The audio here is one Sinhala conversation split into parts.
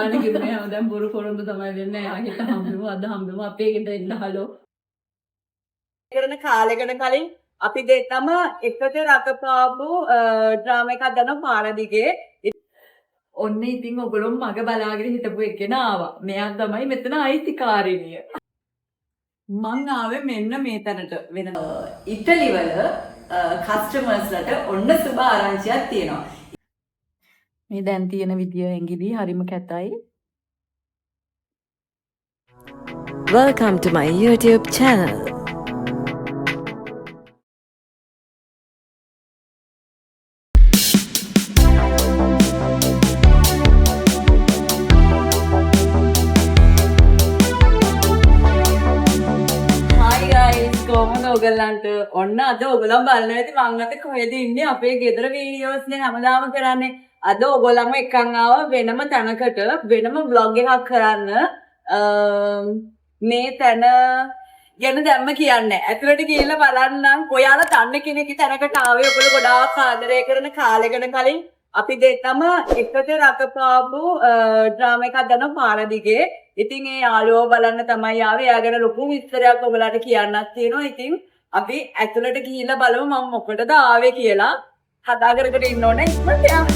ගාන කිව්වේ දැන් බොරු පොරොන්දු තමයි දෙන්නේ. ආයෙත් හම්බෙමු අද හම්බෙමු අපේ ගෙදර ඉන්න හලෝ. කරන කාලෙකට කලින් අපි දෙන්නම එකට රකපාපු ඩ්‍රාමා එකක් දන්නවා පාරදිගේ. ඔන්න ඉතින් ඔයගොල්ලෝ මග බලාගෙන හිටපු එකේන ආවා. මෙයා තමයි මෙතන අයිතිකාරිනිය. මං ආවේ මෙන්න මේ තැනට වෙන ඉටලි වල කස්ටමර්ස්ලට ඔන්න සුබ ආරංචියක් තියෙනවා. මේ දැන් තියෙන විදිය ඇඟිලි හරිම කැතයි. Welcome to my YouTube channel. කොහොමද ඔයගලන්ට ඔන්න අද ඔයගලන් බලන්න ඇති මං අත කොහෙද ඉන්නේ අපේ ගෙදර වීඩියෝස් නේ හැමදාම කරන්නේ අද ඔයගලන්ම එක්කන් ආව වෙනම තැනකට වෙනම vlog එකක් කරන්න මේ තැන ගැන දැම්ම කියන්නේ ඇතුළට ගිහිල්ලා බලන්නම් ඔයාලා දන්න කෙනෙක්ගේ තැනකට ආවේ ඔයගොල්ලෝ ගොඩාක් ආදරය කරන කාලෙකට කලින් අපි දෙන්නම එකට රකපාපු ඩ්‍රාමා එකක් දන්නවා පාරදිගේ. ඉතින් ඒ යාළුවෝ බලන්න තමයි ආවේ. එයාගෙන ලොකු විස්තරයක් ඔයගලට කියන්නත් තියෙනවා. ඉතින් අපි ඇතුළට ගිහිල්ලා බලමු මම මොකටද ආවේ කියලා. හදාගෙන ඉන්න ඕනේ ඉක්මනට යන්න.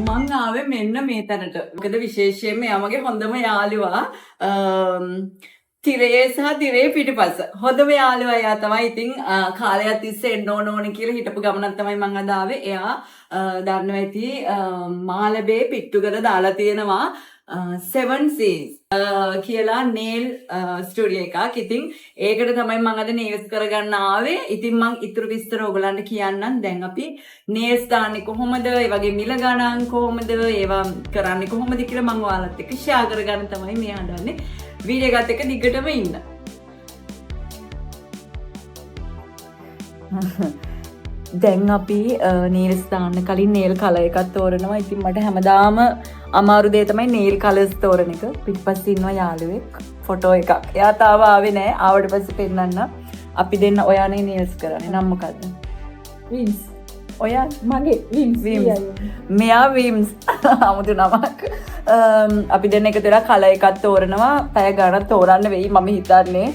මං ආවේ මෙන්න මේ තැනට. මොකද විශේෂයෙන්ම එයා මගේ හොඳම යාළුවා. තිරේ සහ තිරේ පිටිපස්ස හොඳම යාළුවා එයා තමයි. ඉතින් කාලයක් තිස්සේ එන්න ඕනේ කියලා හිටපු ගමනක් තමයි මං අද ආවේ. එයා දන්නවා ඇති මාළඹේ පිට්ටුකර දාලා තියෙනවා 7 Seas කියලා නේල් ස්ටුඩියෝ එකක්. ඉතින් ඒකට තමයි මං අද නේල්ස් කරගන්න ආවේ. ඉතින් මං ඉතුරු විස්තර ඔයගලන්ට කියන්නම්. දැන් අපි නේල්ස් දාන්නේ කොහොමද? ඒ වගේ මිල ගණන් කොහොමද? ඒවා කරන්නේ කොහොමද කියලා මං ඔයාලත් එක්ක ෂෙයා කරගන්න තමයි මේ හදන්නේ. වීඩියෝ එකත් එක්ක දිගටම ඉන්න. දැන් අපි නේල්ස් දාන්න කලින් නේල් කලර් එකක් තෝරනවා. ඉතින් මට හැමදාම අමාරු දේ තමයි නේල් කලර්ස් තෝරන එක. පිටපස්සේ ඉන්නවා යාළුවෙක් ෆොටෝ එකක්. එයා තාම ආවේ නැහැ. ආවට පස්සේ පෙන්නන්න. අපි දෙන්න ඔයානේ නේල්ස් කරන්නේ. නම් මොකද්ද? විම්ස්. ඔයා මගේ විම්ස්. මෙයා විම්ස්. 아무තු නමක්. අපි දෙන්න එකතු වෙලා කලර් එකක් තෝරනවා. පැය ගණන් තෝරන්න වෙයි මම හිතන්නේ.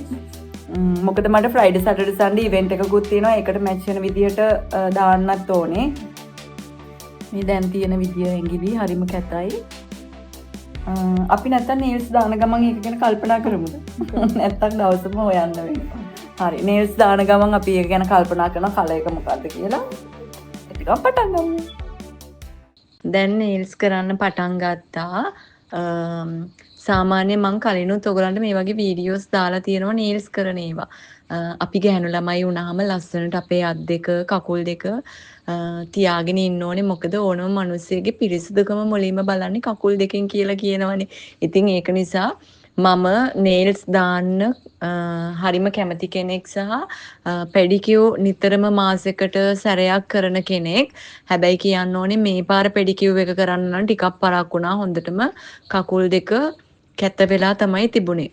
මොකද මට ෆ්‍රයිඩේ සැටර්ඩේ සන්ඩේ ඉවෙන්ට් එකකුත් තියෙනවා. ඒකට මැච් වෙන විදියට දාන්නත් ඕනේ. මේ දැන් තියෙන විදිය ඇඟිලි හරිම කැතයි. අපි නැත්තම් නේල්ස් දාන ගමන් ඒක ගැන කල්පනා කරමුද? නැත්තම් දවසම හොයන්න වෙනවා. හරි නේල්ස් දාන ගමන් අපි ඒක ගැන කල්පනා කරනවා කලර් එක මොකද්ද කියලා. ටිකක් පටන් ගමු. දැන් නේල්ස් කරන්න පටන් ගත්තා. සාමාන්‍ය මං කලිනුත් ඔයගලන්ට මේ වගේ වීඩියෝස් දාලා තියෙනවා නේල්ස් කරන ඒවා. අපි ගැහණු ළමයි වුණාම ලස්සනට අපේ අත් දෙක කකුල් දෙක තියාගෙන ඉන්න ඕනේ. මොකද ඕනම මිනිස්සෙගේ පිරිසිදුකම මුලින්ම බලන්නේ කකුල් දෙකෙන් කියලා කියනවනේ. ඉතින් ඒක නිසා මම නේල්ස් දාන්න හරිම කැමති කෙනෙක් සහ පෙඩිකියු නිතරම මාසෙකට සැරයක් කරන කෙනෙක්. හැබැයි කියන්න ඕනේ මේ පාර පෙඩිකියු එක කරන්න නම් ටිකක් පරක් වුණා. හොඳටම කකුල් දෙක කැත වෙලා තමයි තිබුණේ.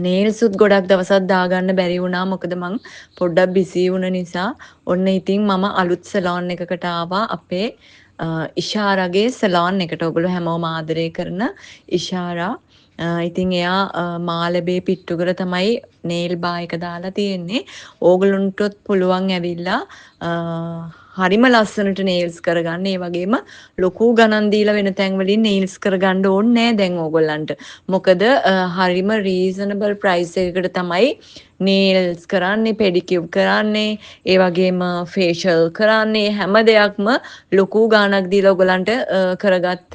නේල්සුත් ගොඩක් දවසක් දාගන්න බැරි වුණා. මොකද මං පොඩ්ඩක් බිසි වුණ නිසා. ඔන්න ඉතින් මම අලුත් සලෝන් එකකට ආවා. අපේ ඉෂාරාගේ සලෝන් එකට. ඔයගොල්ලෝ හැමෝම ආදරය කරන ඉෂාරා. ඉතින් එයා මාළඹේ පිට්ටුකර තමයි නේල් බා එක දාලා තියෙන්නේ. ඕගලුන්ටත් පුළුවන් ඇවිල්ලා හරිම ලස්සනට නේල්ස් කරගන්න. ඒ වගේම ලොකු ගණන් දීලා වෙන තැන් වලින් නේල්ස් කරගන්න ඕනේ නැහැ දැන් ඕගොල්ලන්ට. මොකද හරිම රීසනබල් ප්‍රයිස් එකකට තමයි නේල්ස් කරන්නේ, පෙඩිකියුර් කරන්නේ, ඒ වගේම ෆේෂල් කරන්නේ. හැම දෙයක්ම ලොකු ගාණක් දීලා ඕගොල්ලන්ට කරගත්ත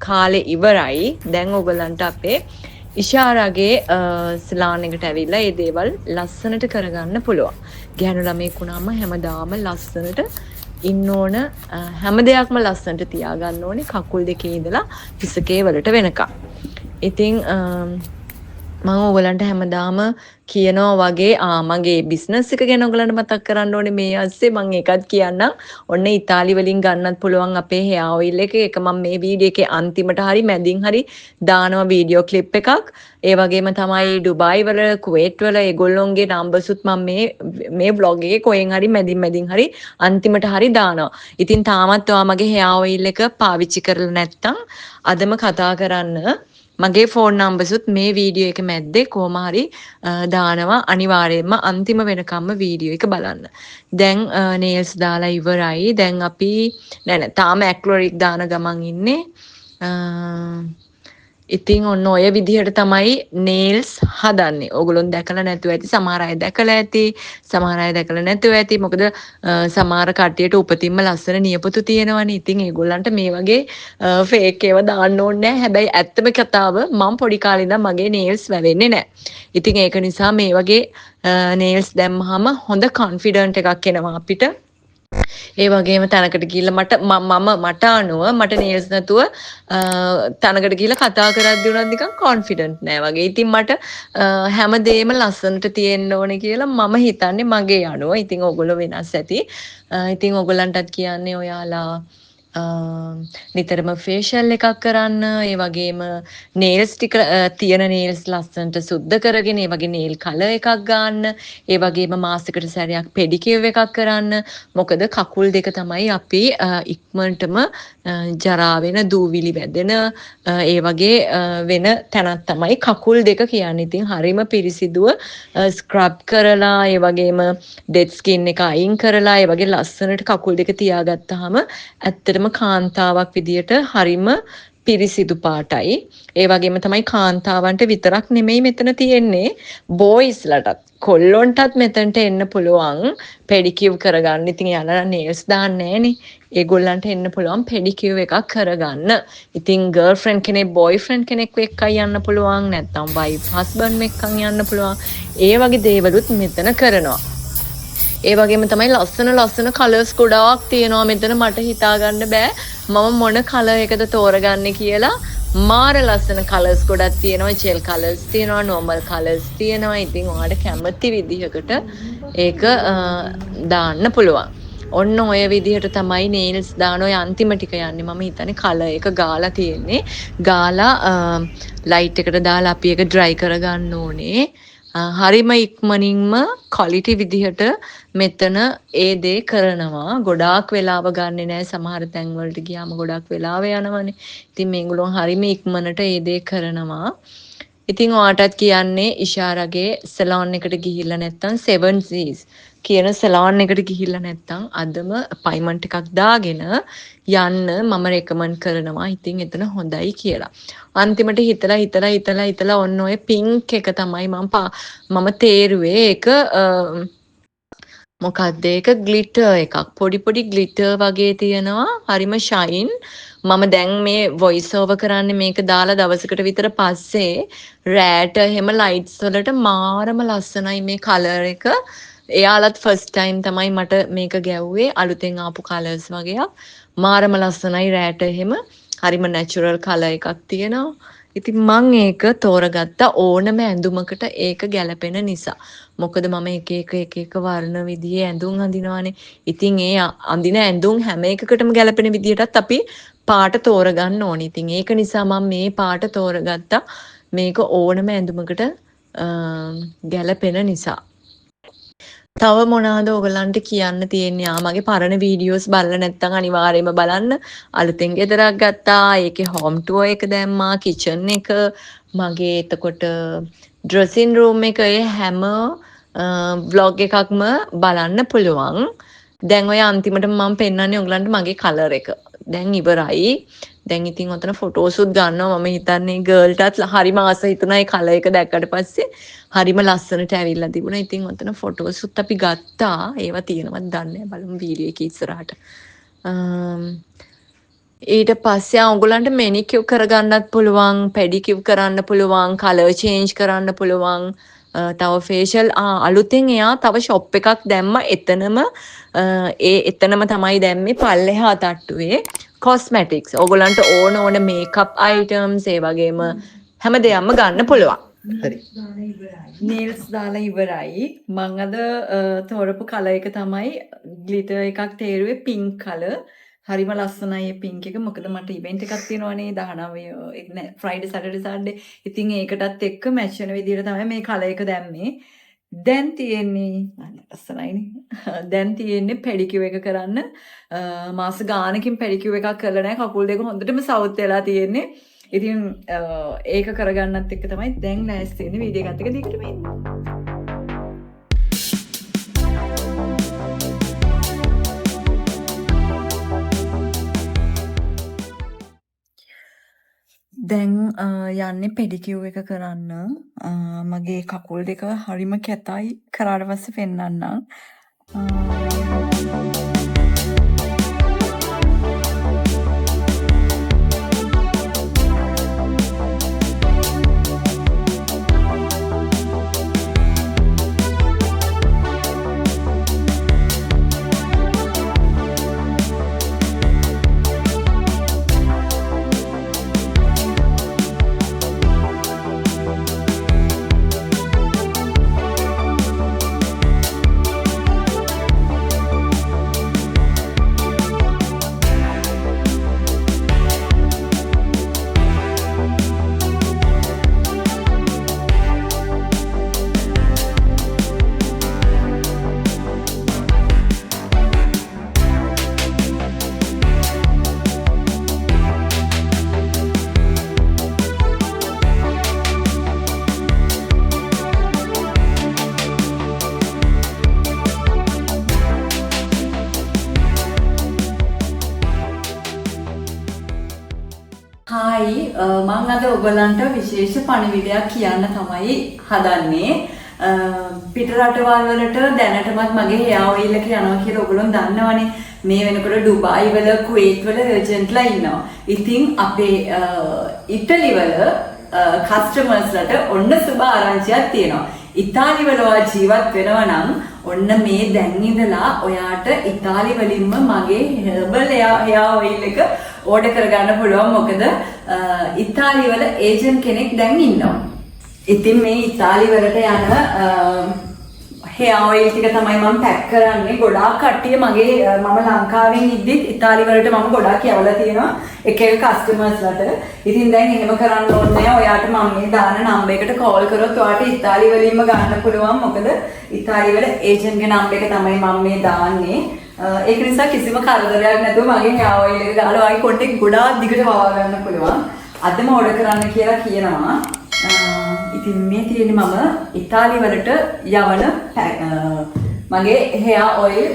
කාලේ ඉවරයි. දැන් ඕගොල්ලන්ට අපේ ඉෂාරාගේ සලාන් එකට ඇවිල්ලා මේ දේවල් ලස්සනට කරගන්න පුළුවන්. ගැහණු ළමෙක් වුණාම හැමදාම ලස්සනට ඉන්න ඕන. හැම දෙයක්ම ලස්සනට තියාගන්න ඕනේ කකුල් දෙකේ ඉඳලා හිසකේ වලට වෙනකම්. ඉතින් මම ඔයගලන්ට හැමදාම කියනවා වගේ මගේ බිස්නස් එක ගැන ඔයගලන්ට මතක් කරන්න ඕනේ මේ අස්සේ මම ඒකත් කියන්නම්. ඔන්න ඉතාලි වලින් ගන්නත් පුළුවන් අපේ hair oil එක. ඒක මම මේ වීඩියෝ එකේ අන්තිමට හරි මැදින් හරි දානවා වීඩියෝ ක්ලිප් එකක්. ඒ වගේම තමයි ඩුබායි වල කුවේට් වල ඒගොල්ලොන්ගේ නම්බර්ස්ුත් මම මේ vlog එකේ කොහෙන් හරි මැදින් හරි අන්තිමට හරි දානවා. ඉතින් තාමත් ඔයා මගේ hair oil එක පාවිච්චි කරලා නැත්නම් අදම කතා කරන්න. මගේ ෆෝන් නම්බර්සුත් මේ වීඩියෝ එක මැද්දේ කොහොම හරි දානවා අනිවාර්යයෙන්ම අන්තිම වෙනකම්ම වීඩියෝ එක බලන්න. දැන් නේල්ස් දාලා ඉවරයි. දැන් අපි නෑ තාම ඇක්ලොරික් දාන ගමන් ඉන්නේ. ඉතින් ඔන්න ඔය විදිහට තමයි නේල්ස් හදන්නේ. ඕගොල්ලෝ දැකලා නැතුව ඇති. සමහර අය දැකලා ඇති. සමහර අය දැකලා නැතුව ඇති. මොකද සමහර කට්ටියට උපතින්ම ලස්සන නියපොතු තියෙනවනේ. ඉතින් ඒගොල්ලන්ට මේ වගේ ෆේක් ඒවා දාන්න ඕනේ නැහැ. හැබැයි ඇත්තම කතාව මම පොඩි කාලේ ඉඳන් මගේ නේල්ස් වැවෙන්නේ නැහැ. ඉතින් ඒක නිසා මේ වගේ නේල්ස් දැම්මහම හොඳ කොන්ෆිඩන්ට් එකක් එනවා අපිට. ඒ වගේම තැනකට ගිහිල්ලා මට අනුව මට නේල්ස් නැතුව තැනකට ගිහිල්ලා කතා කරද්දී උනත් නිකන් කොන්ෆිඩන්ට් නෑ වගේ. ඉතින් මට හැමදේම ලස්සනට තියෙන්න ඕනේ කියලා මම හිතන්නේ මගේ අනුව. ඉතින් ඕගොල්ලෝ වෙනස් ඇති. ඉතින් ඕගොල්ලන්ටත් කියන්නේ ඔයාලා නිතරම ෆේෂල් එකක් කරන්න. ඒ වගේම නේල්ස් ටික තියෙන නේල්ස් ලස්සනට සුද්ධ කරගෙන ඒ වගේ නේල් කලර් එකක් ගන්න. ඒ වගේම මාසෙකට සැරයක් පෙඩිකියුර් එකක් කරන්න. මොකද කකුල් දෙක තමයි අපි ඉක්මනටම ජරා වෙන දූවිලි වැදෙන ඒ වගේ වෙන තැනක් තමයි කකුල් දෙක කියන්නේ. ඉතින් හරිම පිරිසිදුව ස්ක්‍රබ් කරලා ඒ වගේම ඩෙඩ් ස්කින් එක අයින් කරලා ඒ වගේ ලස්සනට කකුල් දෙක තියාගත්තාම ඇත්තටම කාන්තාවක් විදියට හරිම පිරිසිදු පාටයි. ඒ වගේම තමයි කාන්තාවන්ට විතරක් නෙමෙයි මෙතන තියෙන්නේ බෝයිස්ලටත් කොල්ලොන්ටත් මෙතනට එන්න පුළුවන් පෙඩිකියුර් කරගන්න. ඉතින් යාලා නේල්ස් දාන්නේ නැහනේ. ඒගොල්ලන්ට එන්න පුළුවන් පෙඩිකියුර් එකක් කරගන්න. ඉතින් ගර්ල්ෆ්‍රෙන්ඩ් කෙනෙක් බොයිෆ්‍රෙන්ඩ් කෙනෙක් එක්කයි යන්න පුළුවන්. නැත්නම් වයිෆ් හස්බන්ඩ් එක්කන් යන්න පුළුවන්. ඒ වගේ දේවලුත් මෙතන කරනවා. ඒ වගේම තමයි ලස්සන කලර්ස් ගොඩාක් තියෙනවා මෙතන. මට හිතා ගන්න බෑ මම මොන කලර් එකද තෝරගන්නේ කියලා. මාර ලස්සන කලර්ස් ගොඩක් තියෙනවා. ජෙල් කලර්ස් තියෙනවා, නෝමල් කලර්ස් තියෙනවා. ඉතින් ඔයාලට කැමති විදිහකට ඒක දාන්න පුළුවන්. ඔන්න ඔය විදිහට තමයි නේල්ස් දාන ඔය අන්තිම ටික යන්නේ. මම හිතන්නේ කලර් එක ගාලා තියෙන්නේ. ගාලා ලයිට් එකට දාලා අපි ඒක ඩ්‍රයි කරගන්න ඕනේ. හරිම ඉක්මනින්ම ක්වොලිටි විදිහට මෙතන ඒ දේ කරනවා. ගොඩාක් වෙලාව ගන්නෙ නෑ. සමහර තැන් වලට ගියාම ගොඩක් වෙලාව යනවනේ. ඉතින් මේගොල්ලෝ හරිම ඉක්මනට ඒ දේ කරනවා. ඉතින් ඔයාටත් කියන්නේ ඉෂාරගේ සලෝන් එකට ගිහිල්ලා නැත්නම් 7Cs කියන සලෝන් එකට ගිහිල්ලා නැත්නම් අදම අපොයින්ට්මන්ට් එකක් දාගෙන යන්න මම රෙකමන්ඩ් කරනවා. ඉතින් එතන හොඳයි කියලා. අන්තිමට හිතලා ඔන්න ඔය පින්ක් එක තමයි මම තේරුවේ. ඒක මොකක්ද ඒක ග්ලිටර් එකක්. පොඩි ග්ලිටර් වගේ තියෙනවා. හරිම ෂයින්. මම දැන් මේ වොයිස් ඕවර් කරන්නේ මේක දාලා දවසකට විතර පස්සේ රෑට එහෙම ලයිට්ස් වලට මාරම ලස්සනයි මේ කලර් එක. එයාලත් ෆස්ට් ටයිම් තමයි මට මේක ගැව්වේ. අලුතෙන් ආපු කලර්ස් වගේක්. මාරම ලස්සනයි රෑට එහෙම. හරිම නැචරල් කලර් එකක් තියෙනවා. ඉතින් මං ඒක තෝරගත්තා ඕනම ඇඳුමකට ඒක ගැලපෙන නිසා. මොකද මම එක වර්ණ විදිහේ ඇඳුම් අඳිනවානේ. ඉතින් ඒ අඳින ඇඳුම් හැම එකකටම ගැලපෙන විදිහටත් අපි පාට තෝරගන්න ඕනේ. ඉතින් ඒක නිසා මම මේ පාට තෝරගත්තා. මේක ඕනම ඇඳුමකට ගැලපෙන නිසා. තව මොනවාද ඔයගලන්ට කියන්න තියෙන්නේ? මගේ පරණ වීඩියෝස් බලලා නැත්නම් අනිවාර්යයෙන්ම බලන්න. අලුතෙන් ගෙදරක් ගත්තා. ඒකේ හෝම් ටුවර් එක දැම්මා, කිචන් එක, මගේ එතකොට ඩ්‍රෙසින් රූම් එක හැම vlog එකක්ම බලන්න පුළුවන්. දැන් ඔය අන්තිමට මම පෙන්නන්නේ ඔයගලන්ට මගේ කලර් එක. දැන් ඉවරයි. දැන් ඉතින් ඔතන ෆොටෝසුත් ගන්නවා. මම හිතන්නේ ගර්ල්ටත් හරිම ආස හිතුණා ඒ කලර් එක දැක්කට පස්සේ. හරිම ලස්සනට ඇවිල්ලා තිබුණා. ඉතින් ඔතන ෆොටෝසුත් අපි ගත්තා. ඒවා තියෙනවද දන්නේ නැහැ. බලමු වීඩියෝ එකේ ඉස්සරහට. ඊට පස්සේ ඔයගොල්ලන්ට මෙනිකියුර් කරගන්නත් පුළුවන්, පෙඩිකියුර් කරන්න පුළුවන්, කලර් චේන්ජ් කරන්න පුළුවන්. තව ෆේෂල් අලුතෙන් එයා තව ෂොප් එකක් දැම්ම. එතනම තමයි දැම්මේ පල්ලෙහා තට්ටුවේ කොස්මැටික්ස්. ඔයගොල්ලන්ට ඕන මේකප් අයිටම්ස් ඒ වගේම හැම දෙයක්ම ගන්න පුළුවන්. හරි. නේල්ස් දාලා ඉවරයි. මං අද තෝරපු කලර් එක තමයි ග්ලිටර් එකක් තේරුවේ පින්ක් කලර්. හරිම ලස්සනයි මේ පින්ක් එක. මොකද මට ඉවෙන්ට් එකක් තියෙනවනේ 19 ෆ්‍රයිඩේ සැටර්ඩේ සන්ඩේ. ඉතින් ඒකටත් එක්ක මැච් වෙන විදිහට තමයි මේ කලර් එක දැම්මේ. දැන් තියෙන්නේ ලස්සනයිනේ. දැන් තියෙන්නේ පෙඩිකියුර් එක කරන්න. මාස ගානකින් පෙඩිකියුර් එකක් කරලා නැහැ. කකුල් දෙක හොඳටම සවුත් වෙලා තියෙන්නේ. ඉතින් ඒක කරගන්නත් එක්ක තමයි දැන් ලෑස්ති වෙන්නේ වීඩියෝ එකත් එක්ක දිගටම එන්න. දැන් යන්නේ පෙඩිකියුර් එක කරන්න. මගේ කකුල් දෙක හරිම කැතයි. කරාට පස්සේ පෙන්නන්නම්. හායි මම අද ඔයගලන්ට විශේෂ පණිවිඩයක් කියන්න තමයි හදන්නේ. පිට රටවල් වලට දැනටමත් මගේ හෙයා ඔයිල් එක යනවා කියලා ඔයගොල්ලෝ දන්නවනේ. මේ වෙනකොට ඩුබායි වල කුවේට් වල ඒජන්ට්ලා ඉන්නවා. ඉතින් අපේ ඉටලි වල කස්ටමර්ස්ලට ඔන්න සුබ ආරංචියක් තියෙනවා. ඉතාලි වල ජීවත් වෙනවා නම් ඔන්න මේ දැන් ඉඳලා ඔයාට ඉතාලි වලින්ම මගේ හර්බල් හෙයා ඔයිල් එක ඕඩර් කරගන්න පුළුවන්. මොකද ඉතාලි වල ඒජන්ට් කෙනෙක් දැන් ඉන්නවා. ඉතින් මේ ඉතාලි වලට යන හෙයා ඔයිල් ටික තමයි මම පැක් කරන්නේ. ගොඩාක් කට්ටිය මම ලංකාවෙන් ඉද්දිත් ඉතාලි වලට මම ගොඩාක් යවලා තියෙනවා එක එක කස්ටමර්ස්ලට. ඉතින් දැන් එහෙම කරන්න ඕනේ නැහැ. ඔයාට මම මේ දාන නම්බර් එකට කෝල් කරොත් ඔයාට ඉතාලි වලින්ම ගන්න පුළුවන්. මොකද ඉතාලි වල ඒජන්ට්ගේ නම්බර් එක තමයි මම මේ දාන්නේ. ඒක නිසා කිසිම කරදරයක් නැතුව මගේ හෙයා ඔයිල් එක දාලා ඔයාගේ කොට්ටේ ගොඩාක් දිගට වවා ගන්න පුළුවන්. අදම ඕඩර් කරන්න කියලා කියනවා. ඉතින් මේ තියෙන්නේ මම ඉතාලි වලට යවන මගේ හෙයා ඔයිල්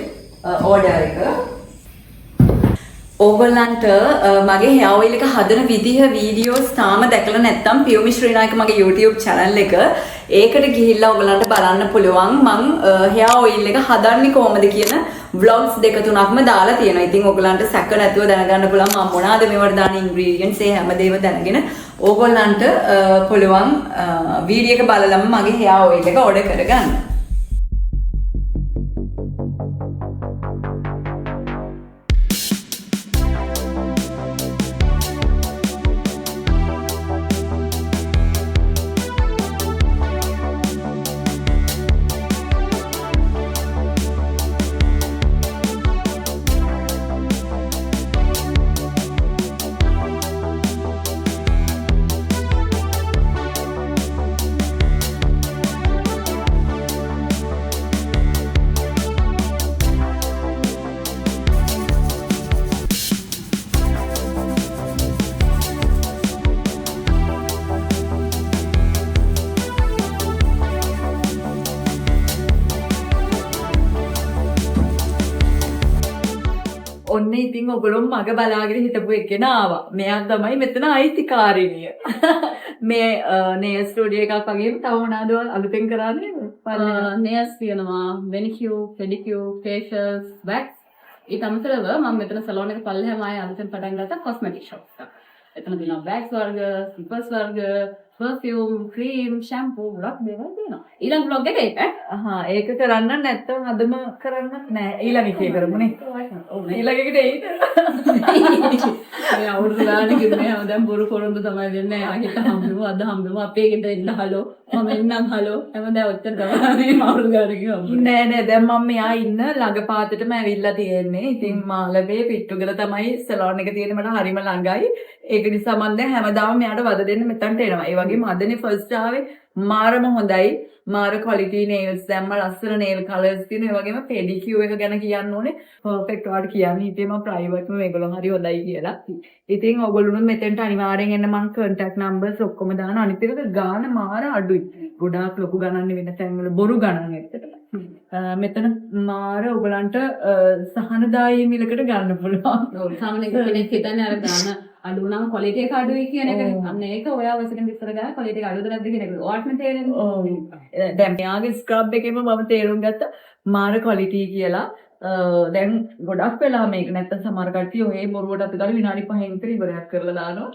ඕඩර් එක. ඕගොල්ලන්ට මගේ හෙයා ඔයිල් එක හදන විදිහ වීඩියෝස් තාම දැකලා නැත්නම් පියුමි ශ්‍රීනායක මගේ YouTube channel එක ඒකට ගිහිල්ලා ඔයගලන්ට බලන්න පුළුවන්. මං හෙයා ඔයිල් එක හදන්නේ කොහොමද කියන vlogs දෙක තුනක්ම දාලා තියෙනවා. ඉතින් ඔයගලන්ට සැක නැතුව දැනගන්න පුළුවන් මම මොනවාද මේවට දාන ingredients ඒ හැමදේම දැනගෙන ඕගොල්ලන්ට පුළුවන් වීඩියෝ එක බලලම මගේ හෙයා ඔයිල් එක ඕඩර් කරගන්න. ඔන්න ඉතින් ඔයගොල්ලෝ මග බලාගෙන හිටපු එකේන ආවා. මෙයා තමයි මෙතන අයිතිකාරිනිය. මේ නේල් ස්ටුඩියෝ එකක් වගේම තව මොනවාද අලුතෙන් කරන්නේ? nails තියෙනවා, manicure, pedicure, facials, wax. ඊට අමතරව මම මෙතන සලෝන් එක පල්ලෙහාම ආයේ අලුතෙන් පටන් ගත්තා cosmetic shop එකක්. එතන තියෙනවා wax වර්ග, slippers වර්ග, perfume, cream, shampoo ගොඩක් දේවල් තියෙනවා. ඊළඟ vlog එක ඒක. ඒක කරන්න නැත්තම් අදම කරන්නත් නෑ. ඊළඟ එකේ කරමුනේ. ඊළඟ එකට එයිද? මේ අවුරුදු ගානකින් මේ දැන් බොරු කොරොන්දු තමයි දෙන්නේ. ආයෙත් හම්බෙමු, අද හම්බෙමු. අපේ ගෙදර එන්න හලෝ. මම එන්නම් හලෝ හැමදාම ඔච්චර තමයි මාරු ගාන කිව්වා. නෑ නෑ දැන් මම මෙයා ඉන්න ළඟ පාතටම ඇවිල්ලා තියෙන්නේ. ඉතින් මාළඹේ පිට්ටුගල තමයි සලෝන් එක තියෙන්නේ මට හරිම ළඟයි. ඒක නිසා මම දැන් හැමදාම මෙයාට වද දෙන්න මෙතනට එනවා. ඒ වගේම අදනේ ෆස්ට් ආවේ මාරම හොඳයි. මාර ක්වොලිටි නේල්ස් දැම්ම ලස්සන නේල් කලර්ස් තියෙන. ඒ වගේම පෙඩිකියුර් එක ගැන කියන්න ඕනේ. පර්ෆෙක්ට් වාට කියන්නේ හිතේ මම ප්‍රයිවට්ම මේගොල්ලෝ හරි හොඳයි කියලා. ඉතින් ඔයගොල්ලෝ මෙතෙන්ට අනිවාර්යෙන් එන්න මම කන්ටැක්ට් නම්බර්ස් ඔක්කොම දාන අනිත් එක ගාන මාර අඩුයි. ගොඩාක් ලොකු ගණන් වෙන තැන්වල බොරු ගණන් ඇත්තටම. මෙතන මාර ඔයගලන්ට සහනදායී මිලකට ගන්න පුළුවන්. ඔව් සාමාන්‍ය කෙනෙක් හිතන්නේ අර ගාන අඩු නම් ක්වොලිටි එක අඩුයි කියන එක. අන්න ඒක ඔයා වසකින් විස්තර ගන්න ක්වොලිටි එක අඩුද නැද්ද කියන එක. ඔයාටම තේරෙන්නේ. ඔව්. දැන් මෙයාගේ ස්ක්‍රබ් එකේම මම තේරුම් ගත්තා මාර ක්වොලිටි කියලා. දැන් ගොඩක් වෙලා මේක නැත්තම් සමහර කට්ටිය ඔය බොරුවට අත ගාලා විනාඩි 5න් විතර ඉවරයක් කරලා දානවා.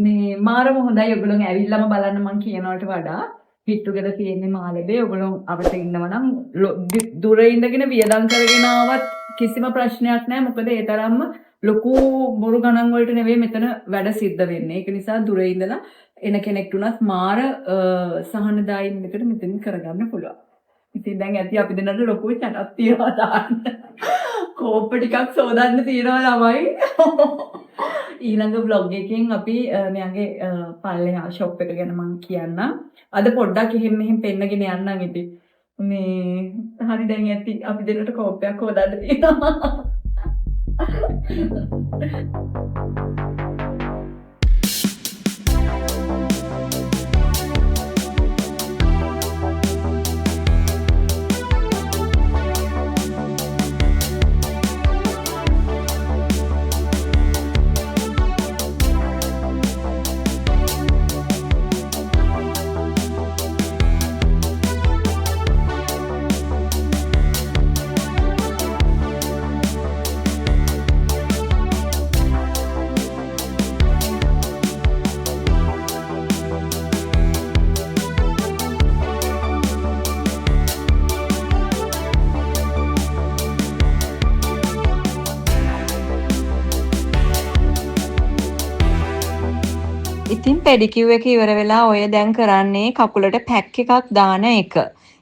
මේ මාරම හොඳයි ඔයගොල්ලෝ ඇවිල්ලාම බලන්න මං කියනවට වඩා පිට්ටුගෙද තියෙන්නේ මාළඹේ. ඔයගොල්ලෝ අපිට ඉන්නවා නම් දුර ඉඳගෙන වියදම් කරගෙන ආවත් කිසිම ප්‍රශ්නයක් නැහැ. මොකද ඒ තරම්ම ලොකු බොරු ගණන් වලට නෙවෙයි මෙතන වැඩ සිද්ධ වෙන්නේ. ඒක නිසා දුර ඉඳලා එන කෙනෙක්ට උනත් මාර සහනදායී මිලකට මෙතනින් කරගන්න පුළුවන්. ඉතින් දැන් ඇති අපි දෙන්නට ලොකු චටක් තියනවා දාන්න. කෝප්ප ටිකක් සෝදන්න තියනවා ළමයි. ඊළඟ vlog එකෙන් අපි මෙයාගේ පල්ලෙහා shop එක ගැන මම කියන්නම්. අද පොඩ්ඩක් එහෙම මෙහෙම පෙන්නගෙන යන්නම් ඉතින්. මේ හරි දැන් ඇති අපි දෙන්නට කෝප්පයක් හොදන්න තියෙනවා. ඉතින් පෙඩිකියුර් එක ඉවර වෙලා ඔය දැන් කරන්නේ කකුලට පැක් එකක් දාන එක.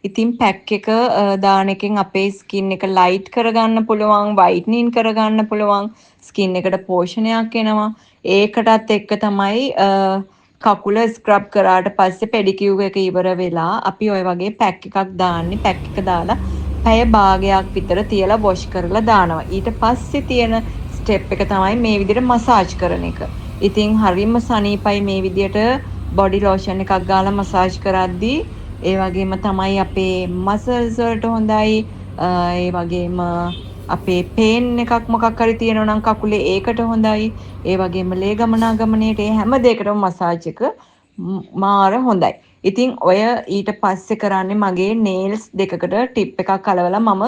ඉතින් පැක් එක දාන එකෙන් අපේ ස්කින් එක ලයිට් කරගන්න පුළුවන්, වයිට්නින් කරගන්න පුළුවන්, ස්කින් එකට පෝෂණයක් එනවා. ඒකටත් එක්ක තමයි කකුල ස්ක්‍රබ් කරාට පස්සේ පෙඩිකියුර් එක ඉවර වෙලා අපි ඔය වගේ පැක් එකක් දාන්නේ. පැක් එක දාලා පැය භාගයක් විතර තියලා වොෂ් කරලා දානවා. ඊට පස්සේ තියෙන ස්ටෙප් එක තමයි මේ විදිහට මසාජ් කරන එක. ඉතින් හරිම සනීපයි මේ විදියට බොඩි ලෝෂන් එකක් ගාලා මසාජ් කරද්දී. ඒ වගේම තමයි අපේ මසල්ස් වලට හොඳයි. ඒ වගේම අපේ පේන් එකක් මොකක් හරි තියෙනවා නම් කකුලේ ඒකට හොඳයි. ඒ වගේම ලේ ගමනාගමනයට ඒ හැම දෙයකටම මසාජ් එක මාර හොඳයි. ඉතින් ඔය ඊට පස්සේ කරන්නේ මගේ නේල්ස් දෙකකට ටිප් එකක් කලවලා මම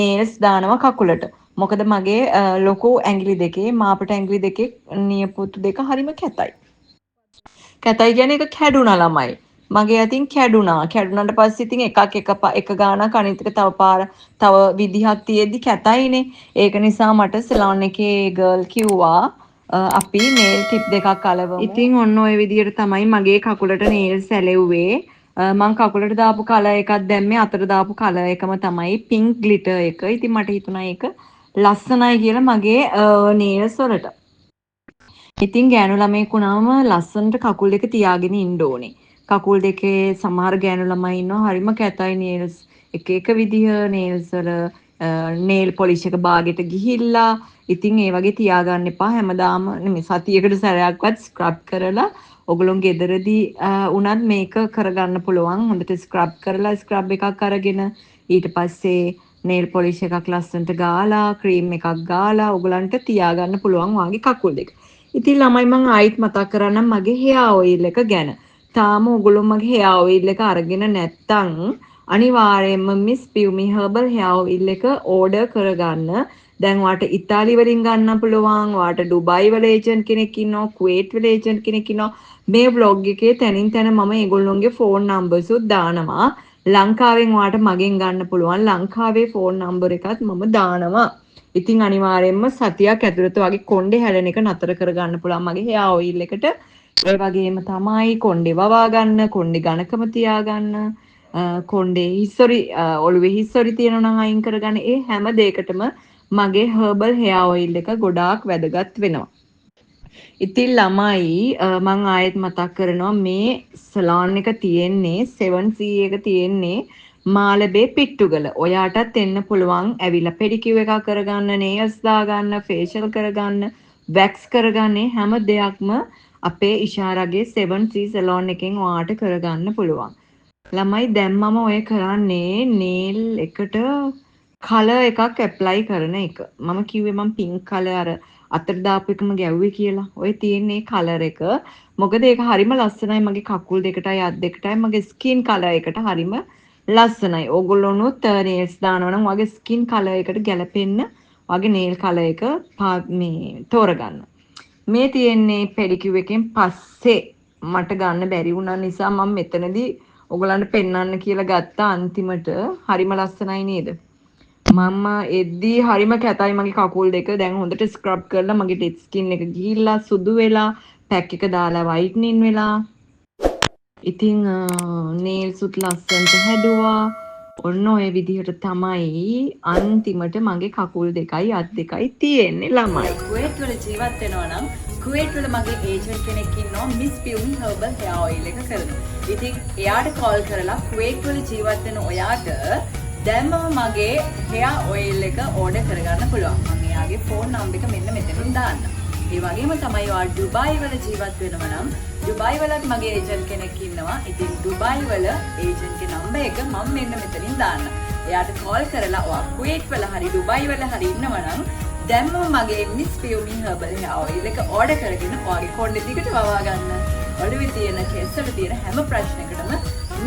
නේල්ස් දානවා කකුලට. මොකද මගේ ලොකු ඇඟිලි දෙකේ මාපට ඇඟිලි දෙකේ නියපොතු දෙක හරිම කැතයි. කැතයි කියන්නේ ඒක කැඩුනා ළමයි. මගේ අතින් කැඩුනා. කැඩුනට පස්සේ ඉතින් එක ගානක් අනිත් එක තව විදිහක් තියෙද්දි කැතයිනේ. ඒක නිසා මට සලෝන් එකේ ගර්ල් කිව්වා අපි නේල් ටිප් දෙකක් අලවමු. ඉතින් ඔන්න ඔය විදිහට තමයි මගේ කකුලට නේල්ස් ඇලෙව්වේ. මං කකුලට දාපු කලර් එකක් දැම්මේ අතට දාපු කලර් එකම තමයි පින්ක් ග්ලිටර් එක. ඉතින් මට හිතුණා ඒක ලස්සනයි කියලා මගේ නේල්ස් වලට. ඉතින් ගෑනු ළමයෙක් වුණාම ලස්සනට කකුල් දෙක තියාගෙන ඉන්න ඕනේ. කකුල් දෙකේ සමහර ගෑනු ළමයි ඉන්නවා හරිම කැතයි නේල්ස්. එක විදිහ නේල්ස් වල නේල් පොලිෂ් එක බාගෙට ගිහිල්ලා. ඉතින් ඒ වගේ තියාගන්න එපා. හැමදාම නෙමෙයි සතියකට සැරයක්වත් ස්ක්‍රබ් කරලා ඔගොල්ලෝ ගෙදරදී උනත් මේක කරගන්න පුළුවන්. හොඳට ස්ක්‍රබ් කරලා ස්ක්‍රබ් එකක් අරගෙන ඊට පස්සේ නේල් පොලිෂ් එකක් ලස්සනට ගාලා ක්‍රීම් එකක් ගාලා ඔයගලන්ට තියාගන්න පුළුවන් වාගේ කකුල් දෙක. ඉතින් ළමයි මම ආයිත් මතක් කරන්නම් මගේ hair oil එක ගැන. තාම ඔයගොල්ලෝ මගේ hair oil එක අරගෙන නැත්තම් අනිවාර්යයෙන්ම Miss Piumi Herbal hair oil එක ඕඩර් කරගන්න. දැන් වාට ඉතාලි වලින් ගන්න පුළුවන්. වාට ඩුබයි වල ඒජන්ට් කෙනෙක් ඉන්නවා, කුවේට් වල ඒජන්ට් කෙනෙක් ඉන්නවා. මේ vlog එකේ තැනින් තැන මම ඒගොල්ලොන්ගේ ෆෝන් නම්බර්ස් උත් දානවා. ලංකාවෙන් වාට මගෙන් ගන්න පුළුවන්. ලංකාවේ ෆෝන් නම්බර් එකත් මම දානවා. ඉතින් අනිවාර්යයෙන්ම සතියක් ඇතුළත වගේ කොණ්ඩේ හැලෙන එක නතර කරගන්න පුළුවන් මගේ hair oil එකට. ඒ වගේම තමයි කොණ්ඩේ වවා ගන්න, කොණ්ඩේ ඝනකම තියාගන්න, කොණ්ඩේ හිස්සොරි ඔළුවේ හිස්සොරි තියෙනවා නම් අයින් කරගන්න. ඒ හැම දෙයකටම මගේ herbal hair oil එක ගොඩාක් වැදගත් වෙනවා. ඉතින් ළමයි මං ආයෙත් මතක් කරනවා මේ සලාන් එක තියෙන්නේ 7C එක තියෙන්නේ මාළඹේ පිට්ටුගල. ඔයාටත් එන්න පුළුවන් ඇවිල්ලා පෙඩිකියුර් එකක් කරගන්න, නේල්ස් දාගන්න, ෆේෂියල් කරගන්න, වැක්ස් කරගන්න හැම දෙයක්ම අපේ ඉෂාරාගේ 7C සලෝන් එකෙන් ඔයාට කරගන්න පුළුවන්. ළමයි දැන් මම ඔය කරන්නේ නේල් එකට කලර් එකක් ඇප්ලයි කරන එක. මම කිව්වේ මම පින්ක් කලර් අර අතට දාපු එකම ගැව්වේ කියලා. ඔය තියෙන්නේ කලර් එක. මොකද ඒක හරිම ලස්සනයි මගේ කකුල් දෙකටයි අත් දෙකටයි මගේ ස්කින් කලර් එකට හරිම ලස්සනයි. ඕගොල්ලෝනුත් නේල්ස් දානවා නම් ඔයගේ ස්කින් කලර් එකට ගැලපෙන්න ඔයගේ නේල් කලර් එක මේ තෝරගන්න. මේ තියෙන්නේ පෙඩිකියුර් එකෙන් පස්සේ මට ගන්න බැරි වුණා නිසා මම මෙතනදී ඔයගලන්ට පෙන්වන්න කියලා ගත්තා අන්තිමට. හරිම ලස්සනයි නේද? මම එද්දී හරිම කැතයි මගේ කකුල් දෙක. දැන් හොඳට ස්ක්‍රබ් කරලා මගේ ඩෙඩ් ස්කින් එක ගිහිල්ලා සුදු වෙලා පැක් එක දාලා වයිට්නින් වෙලා. ඉතින් නේල්ස් උත් ලස්සනට හැදුවා. ඔන්න ඔය විදිහට තමයි අන්තිමට මගේ කකුල් දෙකයි අත් දෙකයි තියෙන්නේ ළමයි. කුවේට් වල ජීවත් වෙනවා නම් කුවේට් වල මගේ ඒජන්ට් කෙනෙක් ඉන්නවා miss Piyumi herbal hair oil එක කරනවා. ඉතින් එයාට කෝල් කරලා කුවේට් වල ජීවත් වෙන ඔයාට දැන්ම මගේ හෙයාර් ඔයිල් එක ඕඩර් කරගන්න පුළුවන්. මම එයාගේ ෆෝන් නම්බර් එක මෙන්න මෙතනින් දාන්න. ඒ වගේම තමයි ඔයා ඩුබායි වල ජීවත් වෙනවා නම් ඩුබායි වලත් මගේ ඒජන්ට් කෙනෙක් ඉන්නවා. ඉතින් ඩුබායි වල ඒජන්ට් ගේ නම්බර් එක මම මෙන්න මෙතනින් දාන්න. එයාට කෝල් කරලා ඔයා කුවේට් වල හරි ඩුබායි වල හරි ඉන්නවා නම් දැන්ම මගේ miss Piyumi herbal hair oil එක ඕඩර් කරගෙන ඔයාගේ කොණ්ඩේ දිගට වවා ගන්න. ඔළුවේ තියෙන කෙස්වල තියෙන හැම ප්‍රශ්නයකටම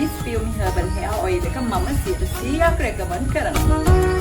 miss Piyumi herbal hair oil එක මම 100% රෙකමන්ඩ් කරනවා.